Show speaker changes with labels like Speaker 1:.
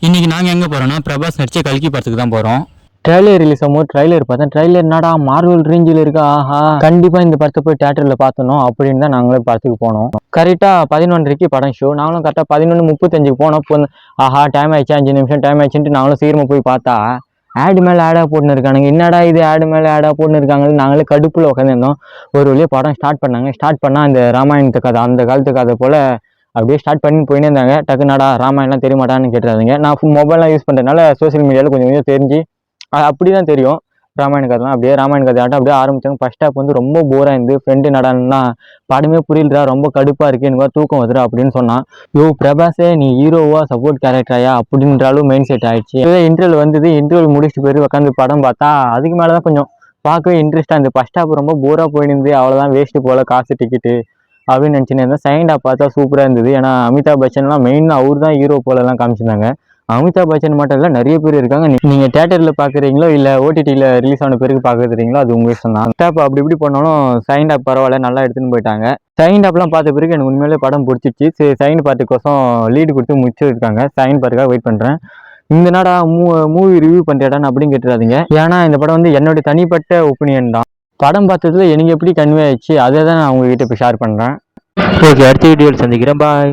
Speaker 1: இன்னைக்கு நாங்கள் எங்கே போகிறோம்னா பிரபாஸ் நடிச்ச கல்கி படத்துக்கு தான் போகிறோம்.
Speaker 2: ட்ரைலர் ரிலீஸ் ஆகும்போது ட்ரைலர் பார்த்தேன். ட்ரைலர் என்னடா மார்வல் ரேஞ்சில் இருக்கா, ஆஹா கண்டிப்பாக இந்த படத்தை போய் தேட்டரில் பார்த்தணும் அப்படின்னு தான் நாங்களும் படத்துக்கு போனோம். கரெக்டாக 11:30க்கு படம் ஷோ. நாங்களும் கரெக்டாக 11:35க்கு போனோம். இப்போ ஆஹா டைம் ஆயிடுச்சு, 5 நிமிஷம் டைம் ஆயிடுச்சுன்ட்டு நாங்களும் சீக்கிரமாக போய் பார்த்தா ஆடு மேலே ஆடாக போட்டுன்னு இருக்கானுங்க. என்னடா இது ஆடு மேலே ஆடாக போட்டுன்னு இருக்காங்க. நாங்களே கடுப்பில் உட்காந்துருந்தோம். ஒரு வழியாக படம் ஸ்டார்ட் பண்ணாங்க. ஸ்டார்ட் பண்ணால் அந்த ராமாயணத்து கதை, அந்த காலத்து கதை போல் அப்படியே ஸ்டார்ட் பண்ணி போயினே இருந்தாங்க. டக்குனாடா ராமாயணம்லாம் தெரிய மாட்டான்னு கேட்டுறாங்க. நான் மொபைல்லாம் யூஸ் பண்ணுறதுனால சோசியல் மீடியாவில் கொஞ்சம் கொஞ்சம் தெரிஞ்சு அப்படி தான் தெரியும் ராமாயண கதைலாம். அப்படியே ராமாயண கதை ஆட்டம் அப்படியே ஆரம்பித்தாங்க. ஃபர்ஸ்ட் ஹாப் வந்து ரொம்ப போராக இருந்து ஃப்ரெண்டு நடான்னா படமே புரியலடா, ரொம்ப கடுப்பாக இருக்குது, எனக்கு தூக்கம் வந்துடும் அப்படின்னு சொன்னான். பிரபாஸே நீ ஹீரோவா சப்போர்ட் கேரக்டராயா அப்படின்றாலும் மெயின் செட் ஆயிடுச்சு. இன்டர்வல் வந்தது. இன்டர்வல் முடிச்சுட்டு போய் உட்காந்து படம் பார்த்தா அதுக்கு மேலே தான் கொஞ்சம் பார்க்கவே இன்ட்ரெஸ்ட்டாக இருந்து. ஃபர்ஸ்ட் ஹாப் ரொம்ப போராக போயிருந்து, அவ்வளோதான் வேஸ்ட்டு போல் காசு டிக்கெட்டு அப்படின்னு நினச்சின்னு இருந்தேன். செகண்ட் ஹாப் பார்த்தா சூப்பராக இருந்தது. ஏன்னா அமிதாப் பச்சன்லாம் மெயின் அவர் தான் ஹீரோ போலலாம் காமிச்சிருந்தாங்க. அமிதாப் பச்சன் மட்டும் இல்லை, நிறைய பேர் இருக்காங்க. நீங்கள் தேட்டரில் பார்க்குறீங்களோ இல்லை ஓடிடியில் ரிலீஸ் ஆன பிறகு பார்க்குறீங்களோ அது உங்கள் இஷ்டம் தான். ஹாப் அப்படி இப்படி பண்ணாலும் செகண்ட் ஹாப் பரவாயில்ல, நல்லா எடுத்துன்னு போயிட்டாங்க. செகண்ட் ஹாப்லாம் பார்த்த பிறகு எனக்கு உண்மையிலே படம் பிடிச்சிச்சு. சரி செகண்ட் பார்ட்டுக்கோசம் லீடு கொடுத்து முடிச்சிருக்காங்க. செகண்ட் பார்ட்டுக்காக வெயிட் பண்ணுறேன். இந்த நாடா மூவி ரிவ்யூ பண்ணுறேடான்னு அப்படின்னு கேட்டுறாதீங்க. ஏன்னா இந்த படம் வந்து என்னுடைய தனிப்பட்ட ஒப்பீனியன் தான். படம் பார்த்ததுல எனக்கு எப்படி கன்வே ஆயிடுச்சு அதை தான் நான் உங்ககிட்ட இப்போ ஷேர் பண்ணுறேன். ஓகே, அடுத்த வீடியோவில் சந்திக்கிறேன். பாய்.